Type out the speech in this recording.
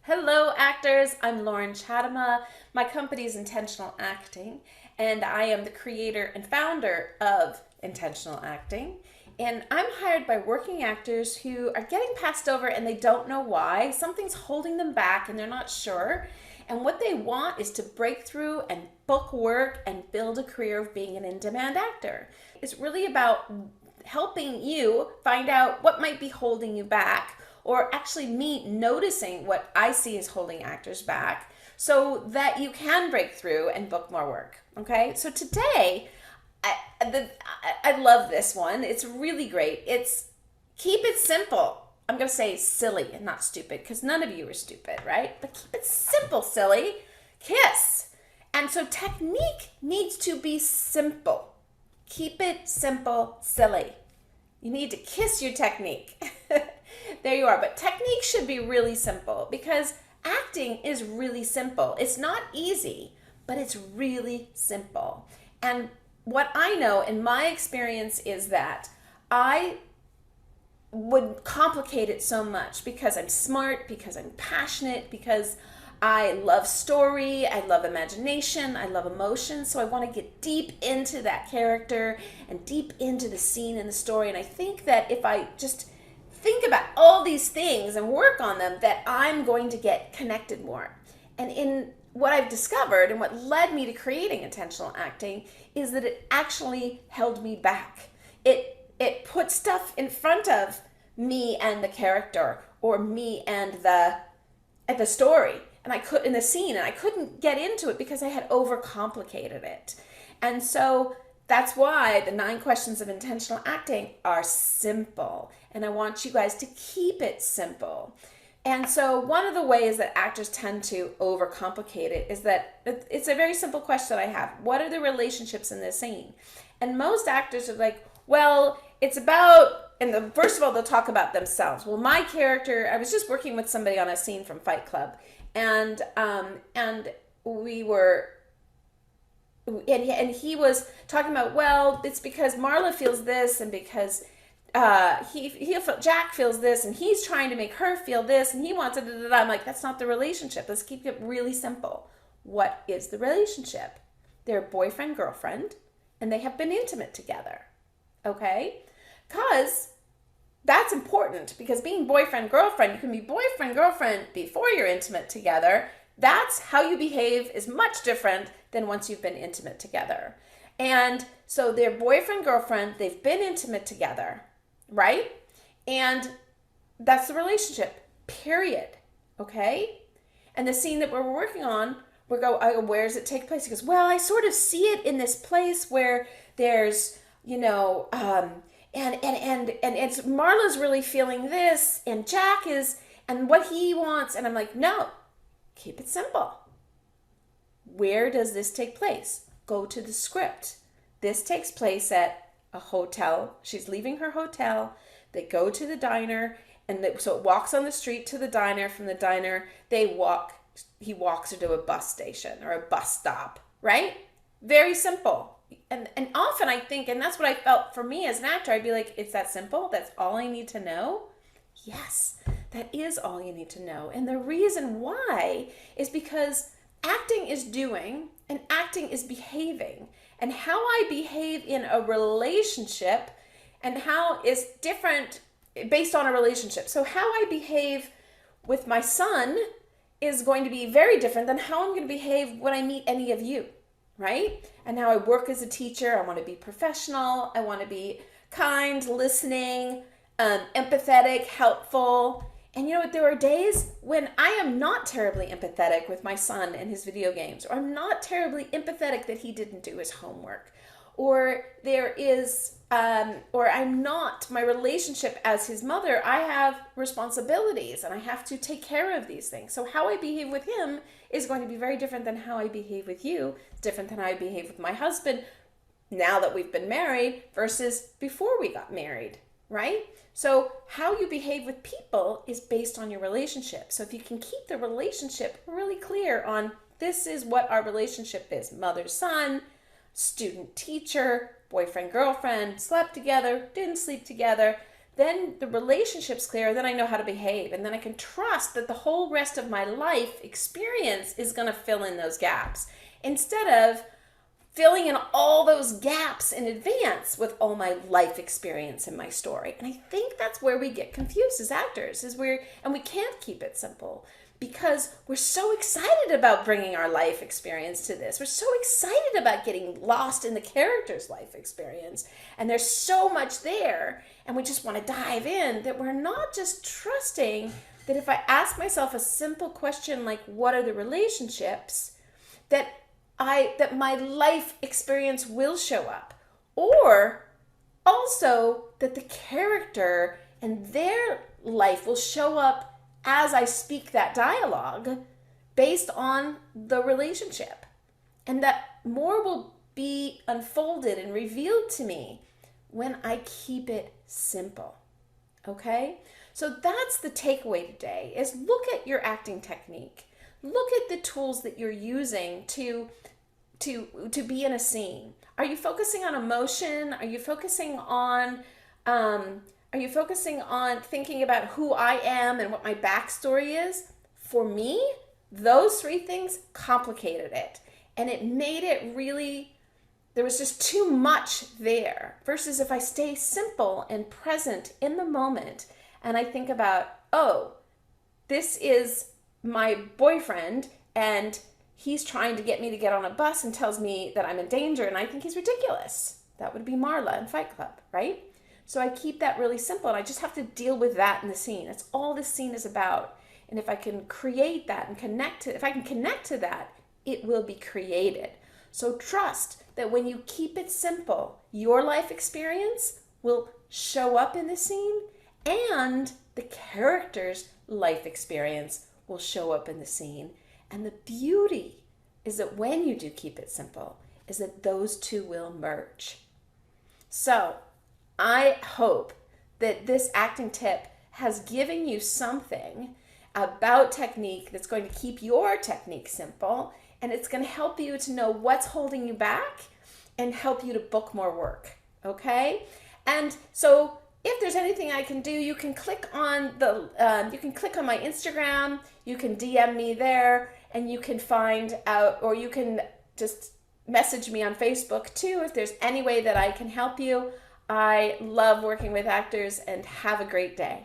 Hello, actors. I'm Loren. My company is Intentional Acting, and I am the creator and founder of Intentional Acting. And I'm hired by working actors who are getting passed over and they don't know why. Something's holding them back and they're not sure. And what they want is to break through and book work and build a career of being an in-demand actor. It's really about helping you find out what might be holding you back, or actually me noticing what I see as holding actors back so that you can break through and book more work. Okay, so today, I love this one. It's really great. It's keep it simple. I'm going to say silly and not stupid because none of you are stupid, right? But keep it simple, silly. Kiss. And so technique needs to be simple. Keep it simple, silly. You need to kiss your technique. There you are. But technique should be really simple because acting is really simple. It's not easy, but it's really simple. And what I know in my experience is that I would complicate it so much because I'm smart, because I'm passionate, because I love story, I love imagination, I love emotion, so I want to get deep into that character and deep into the scene and the story. And I think that if I just think about all these things and work on them, that I'm going to get connected more. And in what I've discovered and what led me to creating intentional acting is that it actually held me back. It put stuff in front of me and the character, or me and the story, and I could in the scene, and I couldn't get into it because I had overcomplicated it. And so that's why the 9 questions of intentional acting are simple, and I want you guys to keep it simple. And so one of the ways that actors tend to overcomplicate it is that it's a very simple question I have. What are the relationships in this scene? And most actors are like, well, it's about, and first of all, they'll talk about themselves. Well, my character, I was just working with somebody on a scene from Fight Club, and we were, and he was talking about, well, it's because Marla feels this, and because Jack feels this, and he's trying to make her feel this, and he wants it. I'm like, that's not the relationship. Let's keep it really simple. What is the relationship? They're boyfriend, girlfriend, and they have been intimate together. Okay? Because that's important, because being boyfriend, girlfriend, you can be boyfriend, girlfriend before you're intimate together. That's how you behave is much different than once you've been intimate together. And so they're boyfriend, girlfriend, they've been intimate together, right? And that's the relationship, period. Okay? And the scene that we're working on, I go, where does it take place? He goes, well, I sort of see it in this place where there's, and it's Marla's really feeling this, and Jack is, and what he wants. And I'm like, no, keep it simple. Where does this take place? Go to the script. This takes place at a hotel. She's leaving her hotel. They go to the diner, and so it walks on the street to the diner. From the diner, he walks her to a bus station or a bus stop, right? Very simple. And often I think, and that's what I felt for me as an actor, I'd be like, it's that simple? That's all I need to know? Yes, that is all you need to know. And the reason why is because acting is doing and acting is behaving. And how I behave in a relationship and how is different based on a relationship. So how I behave with my son is going to be very different than how I'm going to behave when I meet any of you, right? And how I work as a teacher. I want to be professional. I want to be kind, listening, empathetic, helpful. And you know what? There are days when I am not terribly empathetic with my son and his video games, or I'm not terribly empathetic that he didn't do his homework, or or I'm not, my relationship as his mother, I have responsibilities and I have to take care of these things. So how I behave with him is going to be very different than how I behave with you, different than how I behave with my husband now that we've been married versus before we got married, right? So how you behave with people is based on your relationship. So if you can keep the relationship really clear on this is what our relationship is, mother-son, student-teacher, boyfriend-girlfriend, slept together, didn't sleep together, then the relationship's clear, then I know how to behave, and then I can trust that the whole rest of my life experience is going to fill in those gaps instead of filling in all those gaps in advance with all my life experience in my story. And I think that's where we get confused as actors, and we can't keep it simple because we're so excited about bringing our life experience to this. We're so excited about getting lost in the character's life experience. And there's so much there, and we just want to dive in, that we're not just trusting that if I ask myself a simple question like, what are the relationships, that my life experience will show up, or also that the character and their life will show up as I speak that dialogue based on the relationship, and that more will be unfolded and revealed to me when I keep it simple. Okay? So that's the takeaway today, is look at your acting technique. Look at the tools that you're using to be in a scene. Are you focusing on emotion? Are you focusing on thinking about who I am and what my backstory is? For me, those three things complicated it, and it made it really, there was just too much there. Versus if I stay simple and present in the moment, and I think about, oh, this is my boyfriend, and he's trying to get me to get on a bus and tells me that I'm in danger, and I think he's ridiculous. That would be Marla in Fight Club, right? So I keep that really simple, and I just have to deal with that in the scene. That's all this scene is about. And if I can create that and if I can connect to that, it will be created. So trust that when you keep it simple, your life experience will show up in the scene, and the character's life experience will show up in the scene. And the beauty is that when you do keep it simple, is that those two will merge. So I hope that this acting tip has given you something about technique that's going to keep your technique simple, and it's going to help you to know what's holding you back and help you to book more work. Okay? And so if there's anything I can do, you can click on my Instagram, you can DM me there, and you can find out, or you can just message me on Facebook too if there's any way that I can help you. I love working with actors, and have a great day.